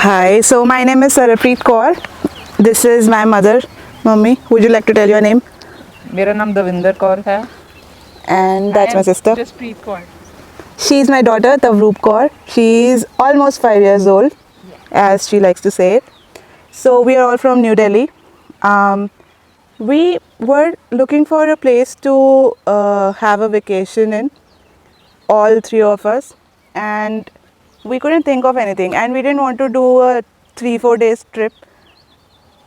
Hi, so my name is Sarappreet Kaur. This is my mother, Mummy. Would you like to tell your name? मेरा नाम दविंदर कौर है. And that's I my am sister. Jaspreet Kaur. She's my daughter, Tavroop Kaur. She's almost 5 years old, as she likes to say it. So we are all from New Delhi. We were looking for a place to have a vacation in, all three of us, and we couldn't think of anything. And we didn't want to do a 3-4 days trip.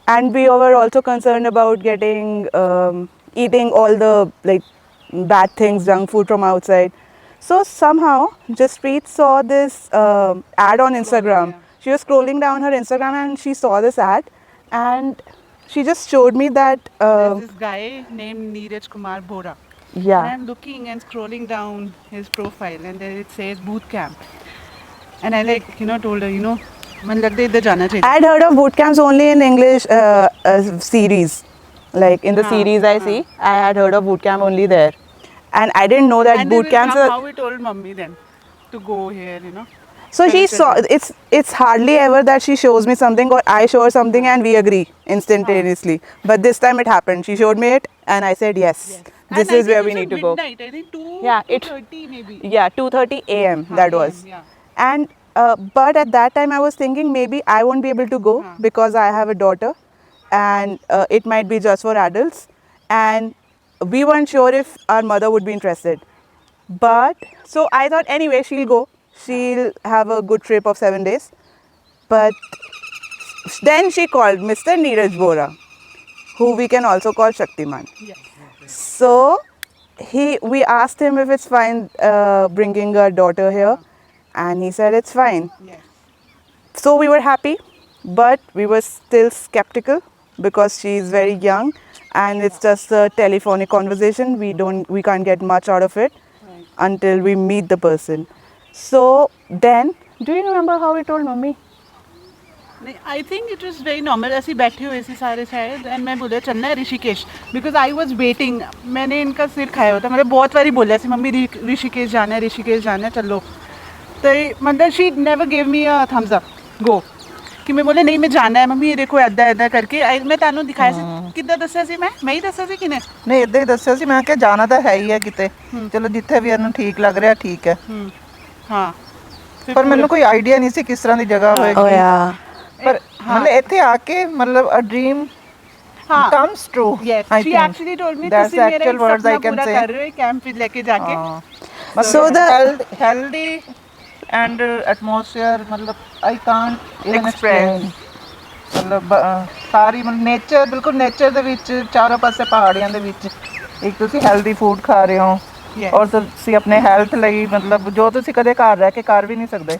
And we were also concerned about getting eating all the like bad things, junk food from outside. So somehow Jaspreet saw this ad on Instagram. She was scrolling down her Instagram and she saw this ad, and she just showed me that There's this guy named Neeraj Kumar Bora. And yeah. I'm looking and scrolling down his profile, and there it says boot camp. And I told her, मन लगता है इधर जाना चाहिए. I had heard of boot camps only in English series. Like in the series I see, I had heard of boot camp only there. And I didn't know that And boot camps are. how we told mummy then to go here. So she saw it's hardly ever that she shows me something or I show her something and we agree instantaneously. But this time it happened. She showed me it and I said yes. This is where we need to go. Midnight, I think 2, Yeah, 2:30 maybe. Yeah, 2:30 a.m. that was. Yeah. And but at that time I was thinking maybe I won't be able to go because I have a daughter and it might be just for adults, and we weren't sure if our mother would be interested. But so I thought anyway she'll go. She'll have a good trip of 7 days. But then she called Mr. Neeraj Bora, who we can also call Shaktiman. Yes. So we asked him if it's fine bringing our daughter here, and he said it's fine. Yes. So we were happy, but we were still skeptical because she's very young and it's just a telephonic conversation. We can't get much out of it until we meet the person. So then, do you remember how we told mummy? I think it was very normal. ऐसे ही बैठे हुए थे सारे शायद, and मैं बोला चलना है Rishikesh, because I was waiting. मैंने इनका सिर खाया होता, मैंने बहुत बारी बोला ऐसे मम्मी ऋषिकेश जाना है चलो. तो मतलब she never gave me a thumbs up, go. कि मैं बोले नहीं मैं जाना है मम्मी, ये देखो ऐदा करके मैं ਤੁਹਾਨੂੰ ਦਿਖਾਇਆ ਸੀ. ਕਿੱਦਾਂ ਦੱਸਿਆ ਸੀ ਮੈਂ ਹੀ ਦੱਸਿਆ ਸੀ ਕਿਨੇ? ਨਹੀਂ ਇਦਾਂ ਹੀ ਦੱਸਿਆ ਸੀ ਮੈਂ ਕਿ ਜਾਣਾ ਤਾਂ ਹੈ ਹੀ ਹੈ ਕਿਤੇ, ਚਲੋ ਜਿੱਥੇ ਵੀ ਇਹਨੂੰ ਠੀਕ ਲੱਗ ਰਿਹਾ ਠੀਕ ਹੈ. ਹਾਂ ਪਰ ਮੈਨੂੰ ਕੋਈ ਆਈਡੀਆ ਨਹੀਂ ਸੀ ਕਿਸ ਤਰ੍ਹਾਂ ਦੀ ਜਗ੍ਹਾ Oh ਹੋਏਗੀ. yeah. ਪਰ ਮਤਲਬ ਇੱਥੇ ਆ ਕੇ ਮਤਲਬ a dream comes true. Yes, I she think. actually told me That's ਤੁਸੀਂ the ਮੇਰਾ actual ਇੱਕ words I ਸੁਪਨਾ can ਪੂਰਾ say. ਕਰ ਰਹੇ ਹੋ ਕੈਂਪ ਵਿੱਚ ਲੈ ਕੇ ਜਾ ਕੇ. So healthy and atmosphere ਮਤਲਬ I can't even explain. ਮਤਲਬ ਸਾਰੀ ਨੇਚਰ ਬਿਲਕੁਲ ਨੇਚਰ ਦੇ ਵਿੱਚ ਚਾਰੋਂ ਪਾਸੇ ਪਹਾੜੀਆਂ ਦੇ ਵਿੱਚ ਇੱਕ ਤੁਸੀਂ ਹੈਲਦੀ ਫੂਡ ਖਾ ਰਹੇ ਹੋ ਔਰ ਤੁਸੀਂ ਆਪਣੇ ਹੈਲਥ ਲਈ ਮਤਲਬ ਜੋ ਤੁਸੀਂ ਕਦੇ ਘਰ ਰਹਿ ਕੇ ਕਰ ਵੀ ਨਹੀਂ ਸਕਦੇ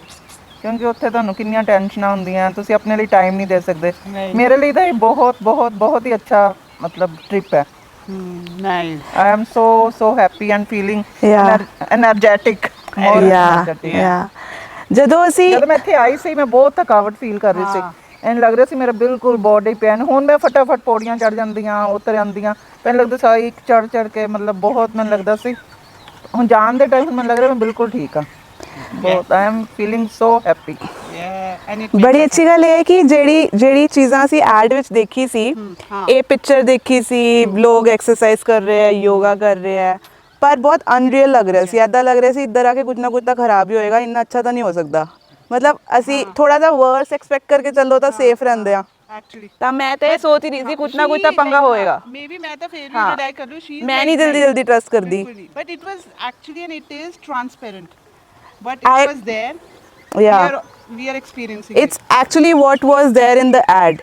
ਕਿਉਂਕਿ ਉੱਥੇ ਤੁਹਾਨੂੰ ਕਿੰਨੀਆਂ ਟੈਨਸ਼ਨਾਂ ਹੁੰਦੀਆਂ, ਤੁਸੀਂ ਆਪਣੇ ਲਈ ਟਾਈਮ ਨਹੀਂ ਦੇ ਸਕਦੇ. ਮੇਰੇ ਲਈ ਤਾਂ ਇਹ ਬਹੁਤ ਬਹੁਤ ਬਹੁਤ ਹੀ ਅੱਛਾ ਮਤਲਬ ਟ੍ਰਿਪ ਹੈ. Nice. I am so happy and feeling energetic. yeah. ਜਦੋਂ ਅਸੀਂ ਜਦੋਂ ਮੈਂ ਇੱਥੇ ਆਈ ਸੀ ਮੈਂ ਬਹੁਤ ਥਕਾਵਟ ਫੀਲ ਕਰ ਰਹੀ ਸੀ. ਐਂ ਲੱਗ ਰਿਹਾ ਸੀ ਮੇਰਾ ਬਿਲਕੁਲ ਬੋਡੀ ਪੇਨ. ਹੁਣ ਮੈਂ ਫਟਾਫਟ ਪੌੜੀਆਂ ਚੜ ਜਾਂਦੀਆਂ, ਉਤਰ ਆਉਂਦੀਆਂ. ਪਹਿਲਾਂ ਲੱਗਦਾ ਸੀ ਇੱਕ ਚੜ ਕੇ ਮਤਲਬ ਬਹੁਤ ਮੈਨੂੰ ਲੱਗਦਾ ਸੀ. ਹੁਣ ਜਾਣ ਦੇ ਟਾਈਮ ਮੈਨੂੰ ਲੱਗ ਰਿਹਾ ਮੈਂ ਬਿਲਕੁਲ ਠੀਕ ਹਾਂ. ਬਹੁਤ I am feeling so happy. Yeah, and it ਬੜੀ ਅੱਛੀ ਗੱਲ ਇਹ ਹੈ ਕਿ ਜਿਹੜੀ ਚੀਜ਼ਾਂ ਅਸੀਂ ਐਡ ਵਿੱਚ ਦੇਖੀ ਸੀ, ਇਹ ਪਿਕਚਰ ਦੇਖੀ ਸੀ, ਲੋਕ ਐਕਸਰਸਾਈਜ਼ ਕਰ ਰਹੇ ਹੈ, ਯੋਗਾ ਕਰ ਰਹੇ ਹੈ, ਪਰ ਬਹੁਤ ਅਨਰੀਅਲ ਲੱਗ ਰਿਹਾ ਸੀ. ਐਦਾਂ ਲੱਗ ਰਿਹਾ ਸੀ ਇੱਧਰ ਆ ਕੇ ਕੁਝ ਨਾ ਕੁਝ ਤਾਂ ਖਰਾਬ ਹੀ ਹੋਏਗਾ, ਇੰਨਾ ਅੱਛਾ ਤਾਂ ਨਹੀਂ ਹੋ ਸਕਦਾ. ਮਤਲਬ ਅਸੀਂ ਥੋੜਾ ਜਿਹਾ ਵਰਸ ਐਕਸਪੈਕਟ ਕਰਕੇ ਚੱਲੋ ਤਾਂ ਸੇਫ ਰਹਿੰਦੇ ਆ. actually ਤਾਂ ਮੈਂ ਤਾਂ ਇਹ ਸੋਚ ਹੀ ਰਹੀ ਸੀ ਕੁਝ ਨਾ ਕੁਝ ਤਾਂ ਪੰਗਾ ਹੋਏਗਾ. maybe ਮੈਂ ਤਾਂ ਫਿਰ ਵੀ ਡਰਾਈ ਕਰ ਲੂੰ. she ਮੈਂ ਨਹੀਂ ਜਲਦੀ ਟਰਸਟ ਕਰਦੀ. but it was actually and it is transparent, but it was there. Yeah. We are experiencing It's actually what was there in the ad.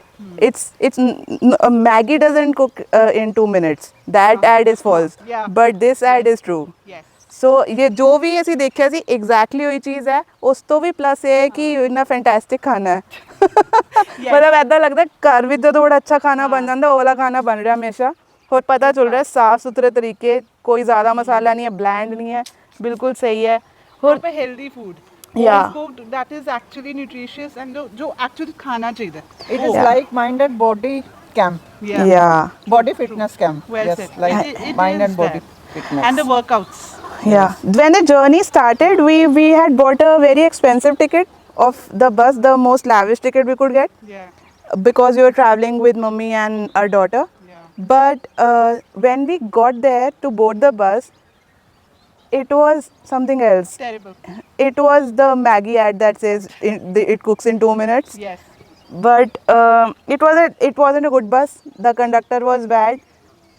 Maggie doesn't cook in 2 minutes. That ad is false. Yeah. But this ad is true. Yes. ਸੋ ਇਹ ਜੋ ਵੀ ਅਸੀਂ ਦੇਖਿਆ ਸੀ exactly ਉਹੀ ਚੀਜ਼ ਹੈ. ਉਸ ਤੋਂ ਵੀ plus ਇਹ ਹੈ ਕਿ ਇੰਨਾ ਫੈਂਟੈਸਟਿਕ ਖਾਣਾ ਹੈ. ਮਤਲਬ ਐਦਾਂ ਲੱਗਦਾ ਘਰ ਵਿੱਚ ਜਦੋਂ ਬੜਾ ਅੱਛਾ ਖਾਣਾ ਬਣ ਜਾਂਦਾ ਉਹ ਵਾਲਾ ਖਾਣਾ ਬਣ ਰਿਹਾ ਹਮੇਸ਼ਾ. ਹੋਰ ਪਤਾ ਚੱਲ ਰਿਹਾ ਸਾਫ ਸੁਥਰੇ ਤਰੀਕੇ, ਕੋਈ ਜ਼ਿਆਦਾ ਮਸਾਲਾ ਨਹੀਂ ਹੈ, ਬਲੈਂਡ ਨਹੀਂ ਹੈ, ਬਿਲਕੁਲ ਸਹੀ ਹੈ. ਹੋਰ healthy food. Yeah. Cooked, that is actually nutritious and जो actually खाना चाहिए. It is like mind and body camp. yeah. Body fitness camp. Well Yes, said. like It mind is and body that. fitness. And the workouts. Yeah. When the journey started, we had bought a very expensive ticket of the bus, the most lavish ticket we could get, Yeah. because we were traveling with mummy and our daughter. Yeah. But when we got there to board the bus, it was something else. Terrible. It was the Maggie ad that says it cooks in 2 minutes. Yes. But it wasn't a good bus. The conductor was bad.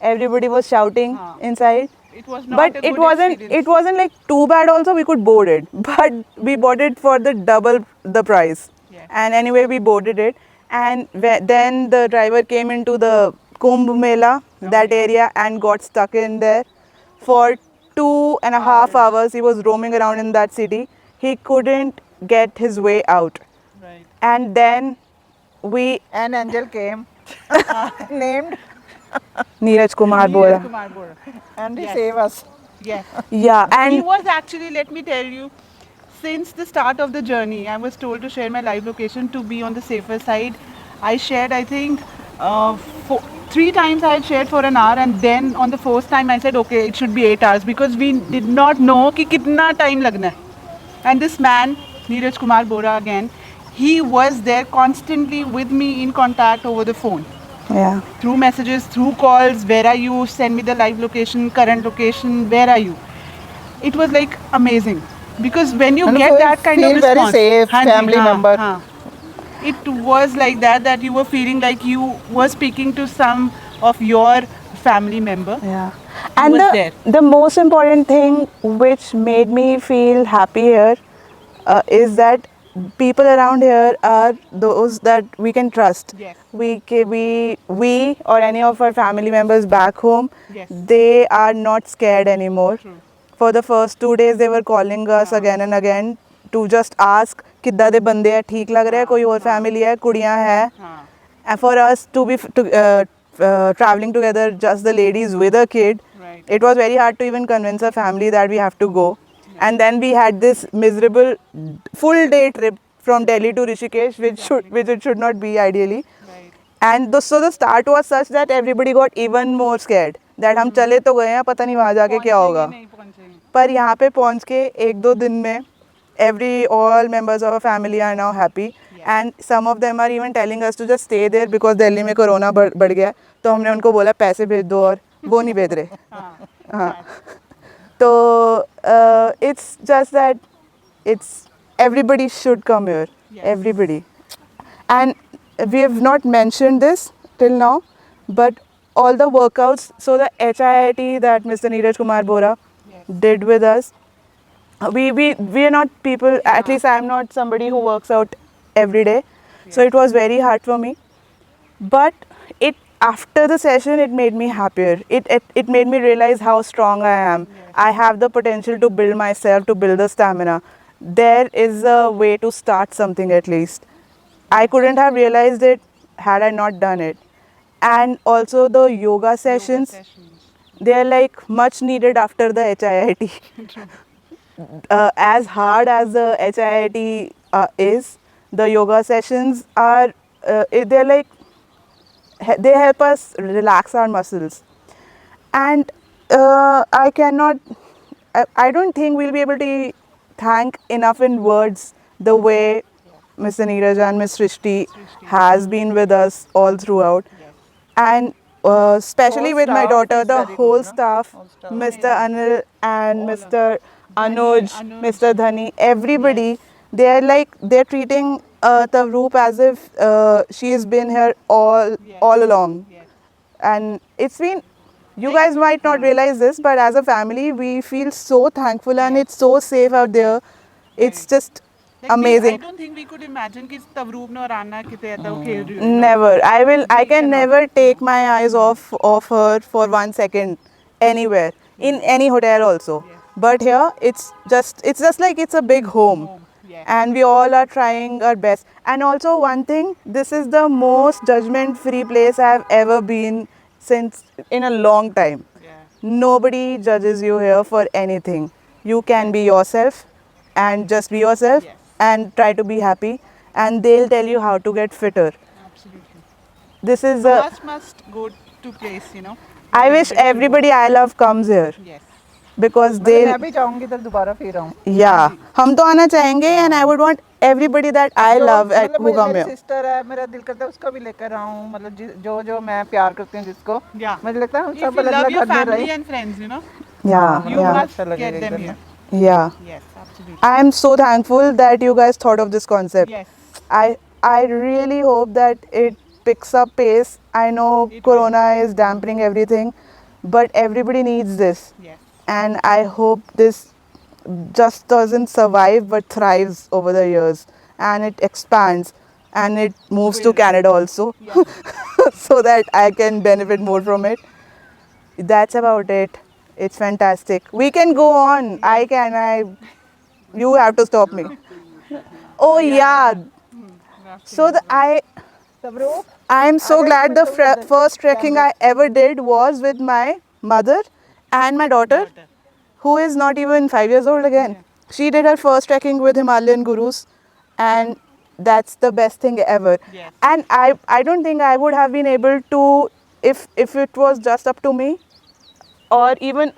Everybody was shouting Haan. inside. It was not But a good experience. it wasn't like too bad also. We could board it. But we bought it for the double the price. Yeah. And anyway, we boarded it. And then the driver came into the Kumbh Mela, that area, and got stuck in there for 2.5 hours. He was roaming around in that city. He couldn't get his way out. Right. And then we An angel came, named, Neeraj Kumar Neeraj Bora. Kumar Bora. and he Yes. saved us. Yes. Yeah, He and was actually, let me tell you, since the start of the journey, I was told to share my live location to be on the safer side. I shared, I think, 3 times I had shared for an hour, and then on the fourth time I said, okay, it should be 8 hours, because we did not know कि कितना time लगना है. And this man, Neeraj Kumar Bora again, he was there constantly with me in contact over the phone. yeah, Through messages, through calls, where are you, send me the live location, current location, where are you. It was like amazing, because when you And get you that kind of feel very response, safe, हाँ जी, family हाँ, member. हाँ. It was like that you were feeling like you were speaking to some of your family member. yeah. And was there. the most important thing which made me feel happy here is that people around here are those that we can trust. Yes. We or any of our family members back home, Yes. they are not scared anymore. True. For the first 2 days they were calling us again and again to just ask किद्दां दे बंदे है, ठीक लग रहा है, कोई और family है, कुड़ियां है. हाँ. And for us to be traveling together, just the ladies with a kid, Right. it was very hard to even convince a family that we have to go. And then we had this miserable full day trip from Delhi to Rishikesh, which it should not be ideally. Right. And so the start was such that everybody got even more scared that हम चले तो गए हैं, पता नहीं वहाँ जाके क्या होगा. नहीं पहुंचेंगे. पर यहाँ पे पहुँच के 1-2 दिन में all members of our family are now happy. And some of them are even telling us to just stay there because Delhi में कोरोना बढ़ गया. तो हमने उनको बोला पैसे भेज दो, और वो नहीं भेज रहे. हाँ. हाँ. So it's just that it's everybody should come here. Yes. Everybody. And we have not mentioned this till now, but all the workouts, so the HIIT that Mr. Neeraj Kumar Bora Yes. did with us, we are not people, at least I am not somebody who works out every day. So it was very hard for me. But after the session, it made me happier. It made me realize how strong I am. I have the potential to build myself, to build the stamina. There is a way to start something at least. I couldn't have realized it had I not done it. And also the yoga sessions, Sessions. they are like much needed after the HIIT. As hard as the HIIT is, the yoga sessions are, they're like, they help us relax our muscles. And I don't think we'll be able to thank enough in words the way Mr. Neeraj and Ms. Srishti has been with us all throughout. And especially Whole with my staff daughter, is the very good, whole no? staff, Whole staff. Mr. Anil and Mr. Anuj, Anuj. Mr. Dhani, everybody, they're treating Tavroop as if she has been here all along. Yes. And it's been, you guys might not realize this, but as a family, we feel so thankful, and it's so safe out there. It's just Like amazing. I don't think we could imagine कि तवरूप ने और आना कितने ऐसा वो खेल रही हो. Never. I can never take my eyes off her for 1 second anywhere, in any hotel also. But here, it's just like it's a big home. Yes. And we all are trying our best. And also one thing, this is the most judgment-free place I've ever been in a long time. Yeah. Nobody judges you here for anything. You can be yourself and just be yourself. Yes. And try to be happy, and they'll tell you how to get fitter. Absolutely. This is Must go to place, you know. I wish everybody I love comes here, Yes. because मैं they, भी चाहूंगी तो दोबारा फिर आऊँ. yeah, हम तो आना चाहेंगे, and I would want everybody that I love at who come मेरी here. सिस्टर है, मेरा दिल करता है उसको भी लेकर आऊं, मतलब जो जो मैं प्यार करती हूँ जिसको, Yeah. मुझे लगता है हम If सब you अलग love अलग your घर में family रहे। and friends, you know, Yeah, you yeah, must अच्छा लगेगा get them इधर here. में। yeah. Yes, absolutely. I am so thankful that you guys thought of this concept. Yes. I really hope that it picks up pace. I know It Corona is dampening everything, but everybody needs this. Yes. And I hope this just doesn't survive but thrives over the years, and it expands and it moves to Will. Canada also Yeah. so that I can benefit more from it. That's about it. It's fantastic. We can go on. You have to stop me. Oh yeah. So I am so glad the first trekking I ever did was with my mother and my daughter, who is not even 5 years old again. She did her first trekking with Himalayan gurus, and that's the best thing ever. Yes. And I don't think I would have been able to if it was just up to me, or even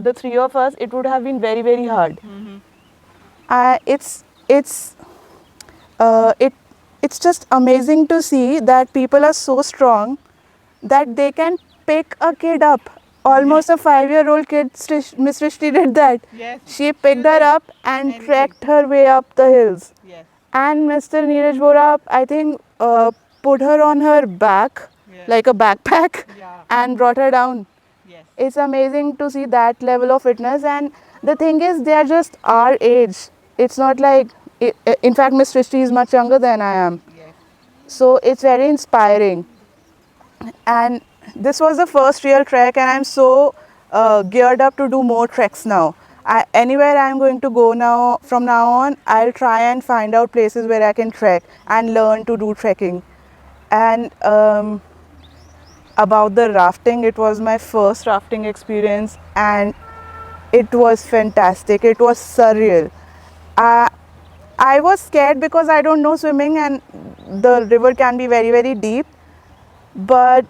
the three of us, it would have been very hard. It's it it's just amazing to see that people are so strong that they can pick a kid up. Almost a 5-year-old kid, Miss Srishti did that. Yes. She picked her up and anything. trekked her way up the hills. Yes. And Mr. Neeraj Bora, I think, put her on her back, Yeah. like a backpack, Yeah. and brought her down. Yes. It's amazing to see that level of fitness. And the thing is, they are just our age. It's not like, in fact, Miss Srishti is much younger than I am. Yes. So it's very inspiring. And this was the first real trek, and I'm so geared up to do more treks now. Anywhere I'm going to go now, from now on, I'll try and find out places where I can trek and learn to do trekking. And about the rafting, it was my first rafting experience, and it was fantastic. It was surreal. I was scared because I don't know swimming, and the river can be very deep. But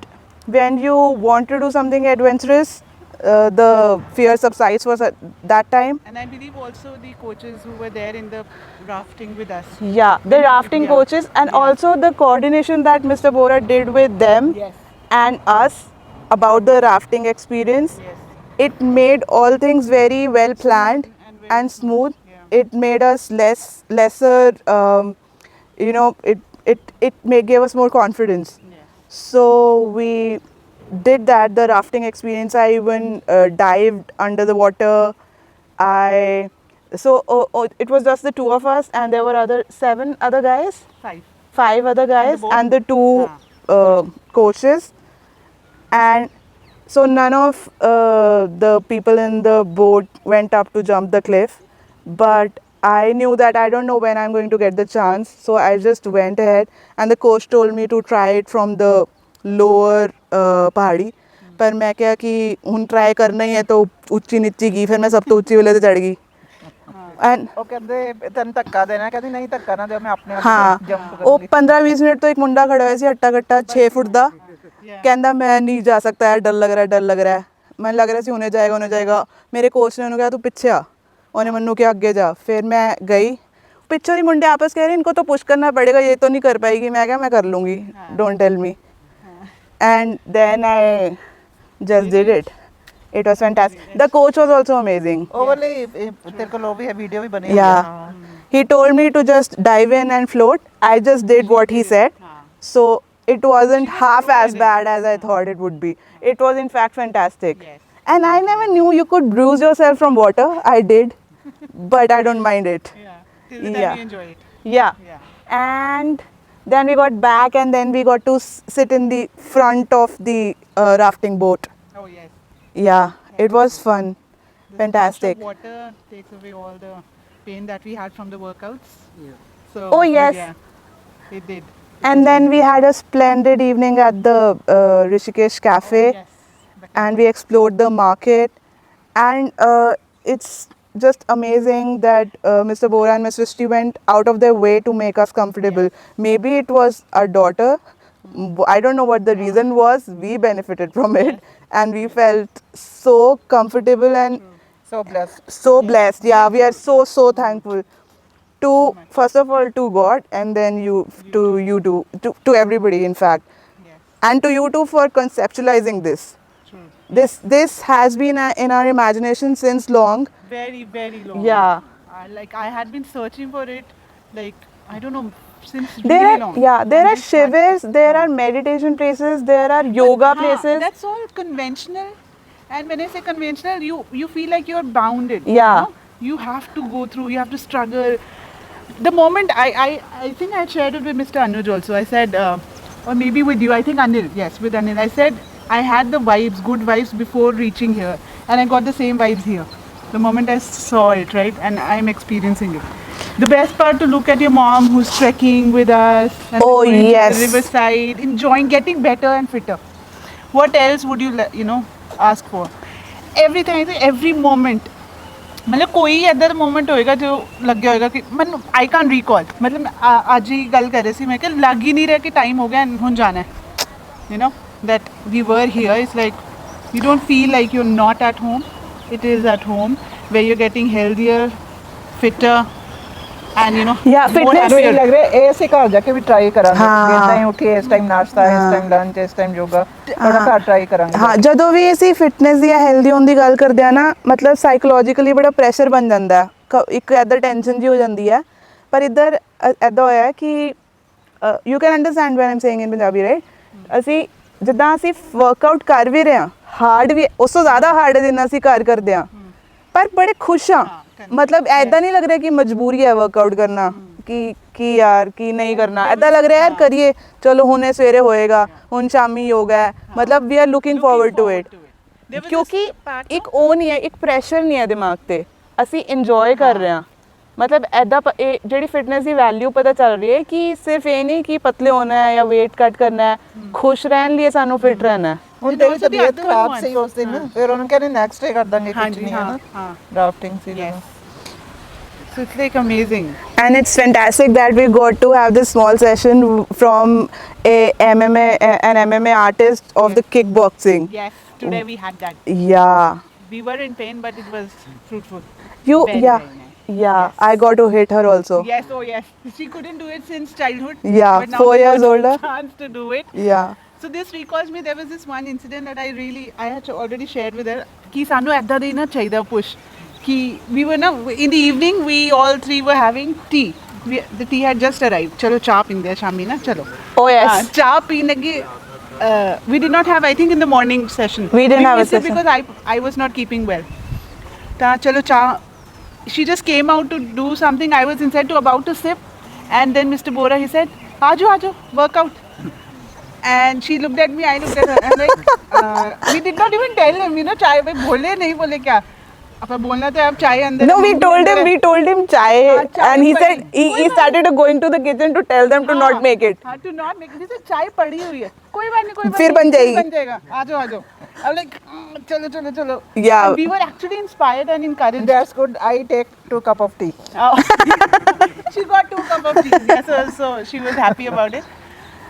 when you want to do something adventurous, the fear subsides for that time. And I believe also the coaches who were there in the rafting with us. Yeah, the rafting Yeah. coaches, and Yeah. also the coordination that Mr. Bora did with them Yes. and us about the rafting experience. Yes. It made all things very well planned and very and smooth. Yeah. It made us lesser, it gave us more confidence. Yes. So we did that, the rafting experience. I even dived under the water. It was just the two of us, and there were 7 other guys, 5. 5 other guys, boat? and the 2 coaches. And so none of the people in the boat went up to jump the cliff, but I knew that I don't know when I'm going to get the chance, so I just went ahead, and the coach told me to try it from the lower पहाड़ी. पर मैं क्या कि ਹੁਣ try करना ही है तो ਉੱਚੀ ਨੀਚੀ ਗਈ, ਫਿਰ ਮੈਂ ਸਭ ਤੋਂ ਉੱਚੀ ਵਾਲੇ ਤੇ ਚੜ ਗਈ. ਐਂਡ ਉਹ ਕਹਿੰਦੇ ਤੈਨੂੰ ਧੱਕਾ ਦੇਣਾ, ਕਹਿੰਦੀ ਨਹੀਂ ਧੱਕਾ ਨਾ ਦਿਓ, ਮੈਂ ਆਪਣੇ ਆਪ ਹਾਂ ਜੰਪ ਉਹ 15-20 ਮਿੰਟ ਤੋਂ ਇੱਕ ਮੁੰਡਾ ਖੜਾ ਹੋਇਆ ਸੀ ਹੱਟਾ ਕੱਟਾ 6 ਫੁੱਟ ਦਾ, ਕਹਿੰਦਾ ਮੈਂ ਨਹੀਂ ਜਾ ਸਕਦਾ ਹੈ, ਡਰ ਲੱਗ ਰਿਹਾ ਹੈ. ਮੈਨੂੰ ਲੱਗ ਰਿਹਾ ਸੀ ਹੁਣੇ ਜਾਏਗਾ. ਮੇਰੇ ਕੋਚ ਨੇ ਉਹਨੂੰ ਕਿਹਾ ਤੂੰ ਪਿੱਛੇ ਆ, ਉਹਨੇ ਮੈਨੂੰ ਕਿਹਾ ਅੱਗੇ ਜਾ. ਫਿਰ ਮੈਂ ਗਈ, ਪਿੱਛੋਂ ਦੀ ਮੁੰਡੇ ਆਪਸ ਕਹਿ ਰਹੇ इनको तो पुश करना पड़ेगा, ये तो नहीं कर पाएगी. मैं क्या, मैं कर लूँगी, don't tell me. And then I just did it. It was fantastic. The coach was also amazing. Overly तेरे को वो भी है, वीडियो भी बनी हुई है, Yeah. हाँ। He told me to just dive in and float. I just did what he said. So it wasn't half as bad as I thought it would be. It was in fact fantastic. Yes. And I never knew you could bruise yourself from water. I did. But I don't mind it. Yeah. Till the time Yeah. you enjoy it. Yeah. Yeah. And then we got back, and then we got to sit in the front of the rafting boat. Oh yes. Yeah, it was fun. The Fantastic. splash of water takes away all the pain that we had from the workouts. Yeah. So. Oh, yes. Yeah. It did. And then we had a splendid evening at the Rishikesh Cafe. Yes. And we explored the market, and it's just amazing that Mr. Bora and Ms. Srishti went out of their way to make us comfortable. Maybe it was our daughter. I don't know what the reason was. We benefited from it, and we felt so comfortable and So blessed. so blessed. Yeah, we are so thankful. to first of all to God, and then to everybody, in fact, Yes. and to you too for conceptualizing this. True. This has been in our imagination since long. Very, very long. Yeah. Like I had been searching for it, like I don't know, since There really are long. there And are this had- shivers, there are meditation places, there are yoga Haan, places. That's all conventional. And when I say conventional, you feel like you're bounded. Yeah. You know? You have to go through, you have to struggle. The moment I think I shared it with Mr. Anuj also. I said, or maybe with you, I think Anil, yes, with Anil. I said, I had the vibes, good vibes before reaching here. And I got the same vibes here. The moment I saw it, right? And I'm experiencing it. The best part to look at your mom who's trekking with us. And Oh, going to yes. the riverside, enjoying, getting better and fitter. What else would you, ask for? Everything, I think every moment. मतलब कोई ऐसा moment होएगा जो लग गया होएगा कि मैं आई कैन रिकॉल मतलब आज ही गल कर रही थी मैं कि लग ही नहीं रहा कि टाइम हो गया हुन जाना है you know that we were here it's like you don't feel like you are not at home it is at home where you are getting healthier fitter and you know Yeah, fitness ਮੈਨੂੰ ਇਹ ਲੱਗ ਰਿਹਾ ਇਹ ਅਸੀਂ ਘਰ ਜਾ ਕੇ ਵੀ try ਕਰਾਂਗੇ ਹਾਂ। ਇਦਾਂ ਹੀ ਉੱਠੀਏ ਇਸ ਟਾਈਮ ਨਾਸ਼ਤਾ ਇਸ ਟਾਈਮ ਲੰਚ ਇਸ ਟਾਈਮ ਯੋਗਾ ਥੋੜਾ ਘਰ ਟਰਾਈ ਕਰਾਂਗੇ ਹਾਂ, ਜਦੋਂ ਵੀ ਅਸੀਂ ਫਿਟਨੈਸ ਦੀ ਹੈਲਦੀ ਹੋਣ ਦੀ ਗੱਲ ਕਰਦੇ ਆ ਨਾ, ਮਤਲਬ ਸਾਈਕੋਲੋਜੀਕਲੀ ਬੜਾ ਪ੍ਰੈਸ਼ਰ ਬਣ ਜਾਂਦਾ ਹੈ। ਇੱਕ ਇੱਧਰ ਟੈਨਸ਼ਨ ਜੀ ਹੋ ਜਾਂਦੀ ਹੈ, ਪਰ ਇੱਧਰ ਐਦਾਂ ਹੋਇਆ ਹੈ ਕਿ you can understand when I'm saying in Punjabi, right? ਅਸੀਂ ਜਿੱਦਾਂ ਅਸੀਂ ਵਰਕਆਊਟ ਕਰ ਵੀ ਰਹੇ ਹਾਂ, ਹਾਰਡ ਵੀ ਉਸ ਤੋਂ ਜ਼ਿਆਦਾ ਹਾਰਡ ਜਿੰਨਾ ਅਸੀਂ ਘਰ ਕਰਦੇ ਹਾਂ, ਪਰ ਬੜੇ ਖੁਸ਼ ਹਾਂ। ਮਤਲਬ ਐਦਾਂ ਨਹੀਂ ਲੱਗ ਰਿਹਾ ਕਿ ਮਜਬੂਰੀ ਹੈ ਵਰਕਆਊਟ ਕਰਨਾ, ਕਿ ਯਾਰ ਕੀ ਨਹੀਂ ਕਰਨਾ। ਐਦਾਂ ਲੱਗ ਰਿਹਾ ਯਾਰ ਕਰੀਏ, ਚਲੋ ਹੁਣੇ ਸਵੇਰੇ ਹੋਏਗਾ, ਹੁਣ ਸ਼ਾਮੀ ਯੋਗਾ ਹੈ। ਮਤਲਬ we are looking forward to it, ਕਿਉਂਕਿ ਇੱਕ ਉਹ ਨਹੀਂ ਹੈ, ਇੱਕ ਪ੍ਰੈਸ਼ਰ ਨਹੀਂ ਹੈ ਦਿਮਾਗ ਤੇ, ਅਸੀਂ ਇੰਜੋਏ ਕਰ ਰਹੇ ਹਾਂ। ਮਤਲਬ ਐਦਾਂ ਇਹ ਜਿਹੜੀ ਫਿਟਨੈਸ ਦੀ ਵੈਲਿਊ ਪਤਾ ਚੱਲ ਰਹੀ ਹੈ ਕਿ ਸਿਰਫ ਇਹ ਨਹੀਂ ਕਿ ਪਤਲੇ ਹੋਣਾ ਹੈ ਜਾਂ weight ਘੱਟ ਕਰਨਾ ਹੈ, ਖੁਸ਼ ਰਹਿਣ ਲਈ ਸਾਨੂੰ ਫਿਟ ਰਹਿਣਾ ਹੈ। ਹੁਣ ਤੇਰੀ ਤਬੀਅਤ ਖਰਾਬ ਸੀ ਉਸ ਦਿਨ, ਫਿਰ ਉਹਨੂੰ ਕਹਿੰਦੇ ਨੈਕਸਟ ਡੇ ਕਰ ਦਾਂਗੇ ਕੁਝ ਹਾਂਜੀ, ਨਹੀਂ ਹਾਂ, ਹੈ ਹਾਂ। ਨਾ drafting C Yes. So it's like amazing. And it's fantastic that we got to have this small session from an MMA artist of the kickboxing. Yes, today we had that. Yeah. We were in pain, but it was fruitful. You, Very, yeah. very nice. Yeah, Yes. I got to hit her also. Yes, oh yes. She couldn't do it since childhood. Yeah, but now 4 she years got older. a chance to do it. Yeah. So this recalls me. There was this one incident that I had already shared with her. कि सानू ऐदा देना चाहिए push. कि we were now in the evening. We all three were having tea. The tea had just arrived. चलो चाय पीने हैं शामी ना चलो. Oh, yes. चाय पीने की. We did not have, I think, in the morning session. We didn't have a missed it session. because I was not keeping well. Ta chalo cha. She just came out to do something. I was inside about to sip, and then Mr. Bora, he said, "Ajo, workout." And she looked at me. I looked at her. I'm like, we did not even tell him, chai भाई बोले नहीं बोले क्या. अब बोलना तो आप चाय अंदर. No, we told him chai, chai and he पड़ी. said he started going to the kitchen to tell them to not make it. हाँ, to not make it. He said चाय पड़ी हुई है. कोई बात नहीं. फिर बन जाएगी. बन जाएगा. आजो. I'm like, चलो. Yeah. And we were actually inspired and encouraged. That's good. I take 2 cup of tea. Oh. She got 2 cup of tea. Yes, so she was happy about it.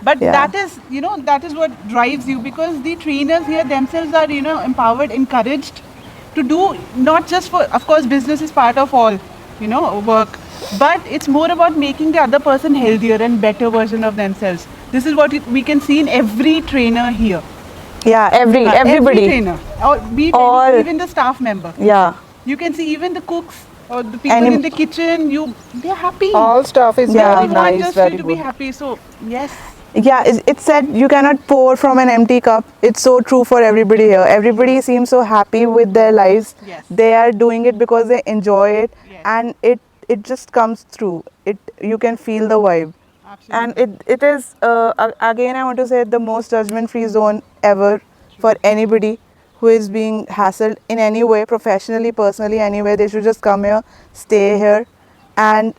But Yeah. that is what drives you, because the trainers here themselves are, empowered, encouraged to do, not just for, of course, business is part of all, work. But it's more about making the other person healthier and better version of themselves. This is what we can see in every trainer here. Yeah, everybody. Every trainer. Or be it All. even the staff member. Yeah. You can see even the cooks or the people Any- in the kitchen, they're happy. All stuff is Yeah. very They want nice, just very you to be good. happy. So, yes. Yeah, it's said you cannot pour from an empty cup. It's so true for everybody here. Everybody seems so happy with their lives. Yes. They are doing it because they enjoy it, Yes. and it just comes through. You can feel the vibe. Absolutely. And it is again, I want to say, the most judgment-free zone ever for anybody who is being hassled in any way, professionally, personally, anywhere. They should just come here, stay here, and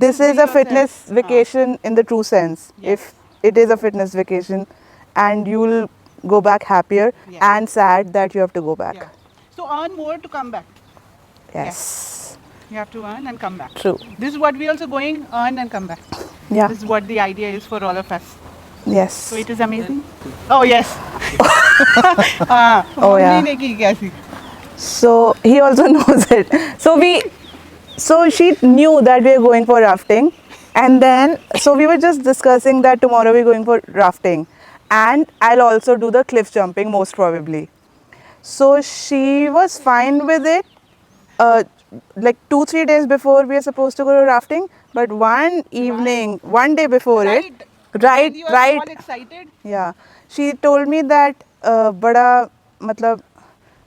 this is a yourself. fitness vacation in the true sense. Yes. If it is a fitness vacation, and you'll go back happier Yeah. and sad that you have to go back. Yeah. So earn more to come back. Yes. You have to earn and come back. True. This is what we also going, earn and come back. Yeah. This is what the idea is for all of us. Yes. So it is amazing. Oh yes. Oh, yeah. Mummy ने की कैसी? So he also knows it. So So she knew that we are going for rafting, and then so we were just discussing that tomorrow we're going for rafting, and I'll also do the cliff jumping most probably. So she was fine with it. Like 2-3 days before we are supposed to go to rafting, but one evening, one day before it, right, You are right, all excited. yeah, she told me that बड़ा मतलब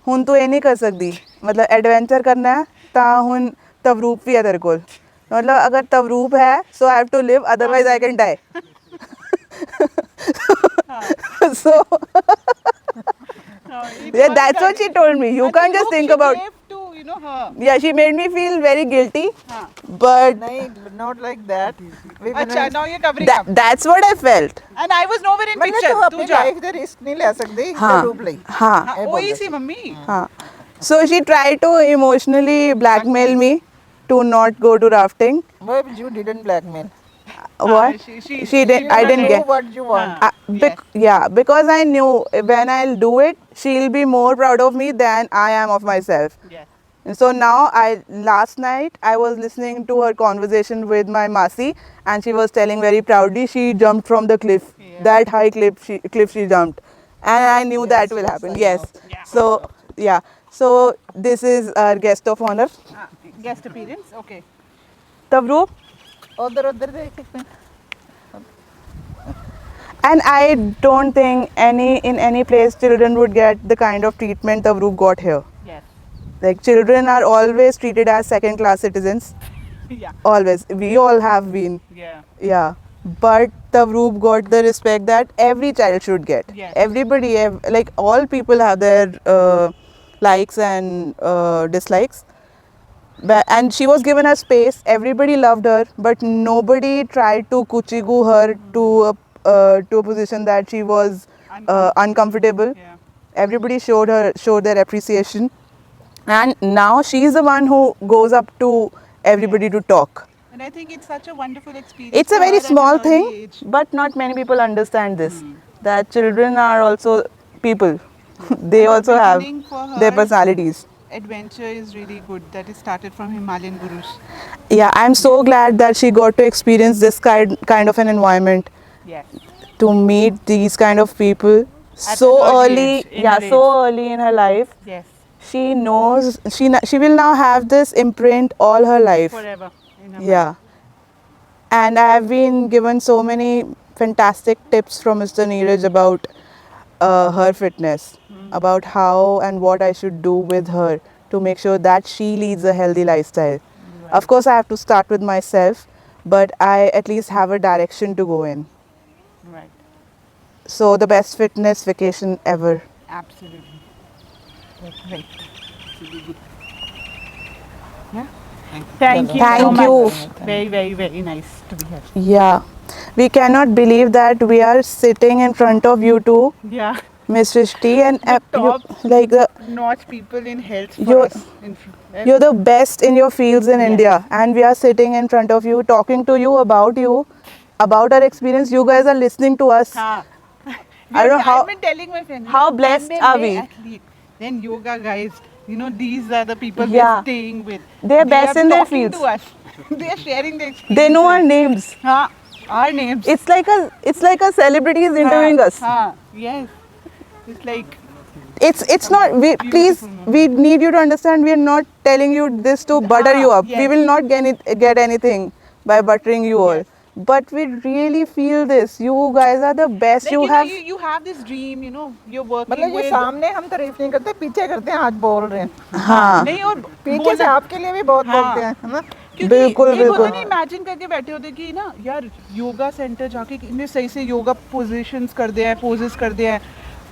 ਹੁਣ ਤੂੰ ਇਹ ਨਹੀਂ ਕਰ ਸਕਦੀ मतलब adventure करना है ਤਾਂ ਹੁਣ ਤਵਰੂਪ ਵੀ ਹੈ ਤੇਰੇ ਕੋਲ मतलब अगर तवरूप है so I have to live otherwise I can die so yeah that's what she told me you can't just think about To, you know, her. yeah she made me feel very guilty हाँ. but नहीं, not like that. We अच्छा, now you're covering up. that's what I felt And I was nowhere in मतलब picture. तू तू अपनी जा. Life ਦੇ risk ਨਹੀਂ ਲੈ ਸਕਦੀ हाँ रूप ਲਈ हाँ हाँ, वही सी मम्मी. हाँ so she tried to emotionally blackmail me to not go to rafting But you didn't blackmail. what she did I didn't Do get what you want. yeah, because I knew when I'll do it, she'll be more proud of me than I am of myself. Yes. And so now, last night I was listening to her conversation with my Masi, and she was telling very proudly she jumped from the cliff, that high cliff she jumped, and I knew that will happen. Yes. So yeah, so this is our guest of honor, Guest appearance. Okay. Tavroop. उधर उधर देख सकते हैं. And I don't think in any place children would get the kind of treatment Tavroop got here. Yes. Like children are always treated as second class citizens. Yeah. Always. We all have been. Yeah. Yeah. But Tavroop got the respect that every child should get. Yes. Everybody, like all people have their likes and dislikes. And she was given her space. Everybody loved her, but nobody tried to kuchigu her to a position that she was uncomfortable. Yeah. Everybody showed their appreciation, and now she's the one who goes up to everybody to talk. And I think it's such a wonderful experience. It's a for very her at small an early thing, age. but not many people understand this. That children are also people. They also have beginning for her- their personalities. Adventure is really good. That is started from Himalayan Gurus. Yeah, I'm so glad that she got to experience this kind of an environment, Yes. to meet these kind of people At so an early early. age, in Yeah, her so age. early in her life. Yes. She knows she will now have this imprint all her life. Forever. In her Yeah. And I have been given so many fantastic tips from Mr. Neeraj about her fitness, about how and what I should do with her to make sure that she leads a healthy lifestyle. Of course, I have to start with myself, but I at least have a direction to go in. Right. So, the best fitness vacation ever. Absolutely. Right. Yeah. Thank you. Thank so you. Much. Very, very, very nice to be here. Yeah. We cannot believe that we are sitting in front of you two, Yeah. Miss Rishti, and top like the Notch people in health for You're- us. you're the best in your fields in India, and we are sitting in front of you, talking to you, about our experience. You guys are listening to us. Haan. I don't know how- I've been telling my friend. how blessed are we? Athlete. Then yoga guys, you know, these are the people Yeah. we're staying with. They're best are in their talking fields. To us. They are sharing their experience. They know our names. Our names. It's like a celebrity is interviewing us. Yes. It's like, It's not. Please, we need you to understand. We are not telling you this to butter you up. We yes. will not get anything by buttering you all. But we really feel this. You guys are the best. like you you, have. know, you have this dream, you know, you're working मतलब ये with. सामने हम तारीफ नहीं करते, पीछे करते हैं, आज बोल रहे हैं. हाँ. नहीं और पीछे से आपके लिए भी बहुत हाँ. बोलते हैं, है ना? क्योंकि बिल्कुल, एक होता बिल्कुल. नहीं इमेजिन करके बैठे होते कि ना यार योगा सेंटर जाके इतने सही से योगा पोजीशंस कर दिया है, पोजेस कर दिया है,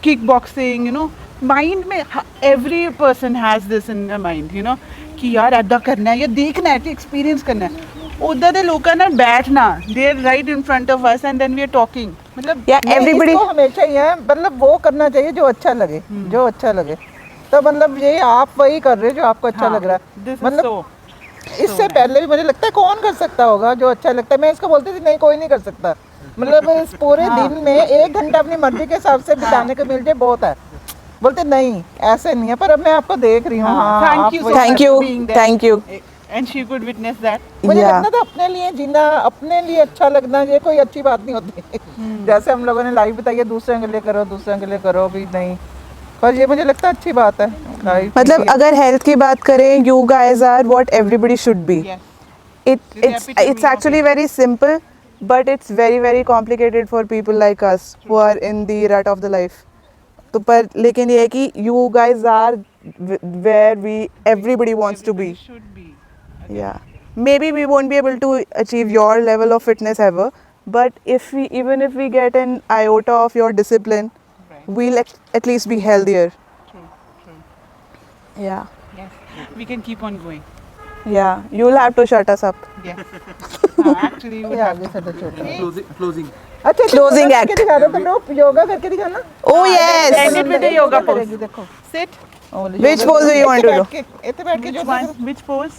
kick boxing, you know, mind में every person has this in the mind, you know, कि यार ऐदा करना है या देखना है, एक्सपीरियंस करना है. उधर दे लोग ना बैठना, they are right in front of us and then we are talking. मतलब Yeah, नहीं, everybody. इसको हमेशा ही है, मतलब वो करना चाहिए जो अच्छा लगे, जो अच्छा लगे. तो मतलब ये आप वही कर रहे हो जो आपको अच्छा लग रहा है. दिस इज मतलब सो इससे पहले भी मुझे लगता है कौन कर सकता होगा जो अच्छा लगता है. मैं इसको बोलती थी नहीं, कोई नहीं कर सकता. मतलब इस पूरे दिन में 1 घंटा अपनी मर्जी के हिसाब से बिताने को मिल जाए बहुत है. बोलते नहीं ऐसे नहीं है, पर अब मैं आपको देख रही हूँ. हाँ, Thank आप you so वही much. Thank you. being there. Thank you. and she could witness that. मुझे Yeah. लगता था अपने लिए जीना, अपने लिए अच्छा लगना, ये कोई अच्छी बात नहीं होती। जैसे हम लोगों ने लाइफ बताई है, दूसरे के लिए करो, दूसरे के लिए करो, भी नहीं, पर ये मुझे लगता है अच्छी बात है। लाइफ मतलब अगर हेल्थ की बात करें, you guys are what everybody should be. Yes. It's actually very simple, but it's very complicated for people like us who are in the rut of the life. तो पर लेकिन ये है कि you guys are where everybody wants to be. Should be. Yeah. Maybe we won't be able to achieve your level of fitness ever, but even if we get an iota of your discipline, Right. we'll at least be healthier. True. True. Yeah. Yes. We can keep on going. Yeah. You'll have to shut us up. Yes. Actually, you would ये have आगे से तो छोटा है। Closing. अच्छा, Closing yoga act. करके दिखा दो तुम लोग, योगा करके दिखाना। Oh yes. End it with a yoga pose. करेगी, देखो। Sit. Which pose do you want to do? इतने बैठ के Which योगा one? करो। Which pose?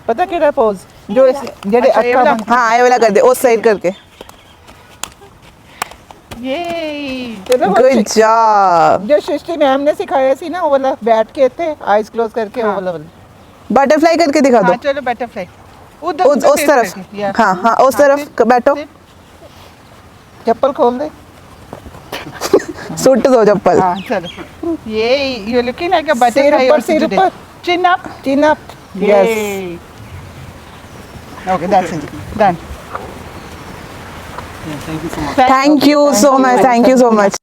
पता केड़ा पोज जो जेडे अच्छा, ये अक्का वाला? बन हाँ ये वाला कर दे उस साइड करके Yay! चलो वो गुड जॉब जो सृष्टि मैम ने सिखाया सी ना, वो वाला बैठ के थे आईज क्लोज करके, वो वाला बटरफ्लाई करके दिखा दो हाँ चलो बटरफ्लाई उधर उस तरफ हाँ हाँ उस तरफ बैठो चप्पल खोल दे। सूट दो चप्पल हाँ चलो ये यू लुकिंग लाइक अ सिर बटरफ्लाई ऊपर, सिर ऊपर। चिन up chin up. Yes, okay that's it done Thank you so much. Thank you so much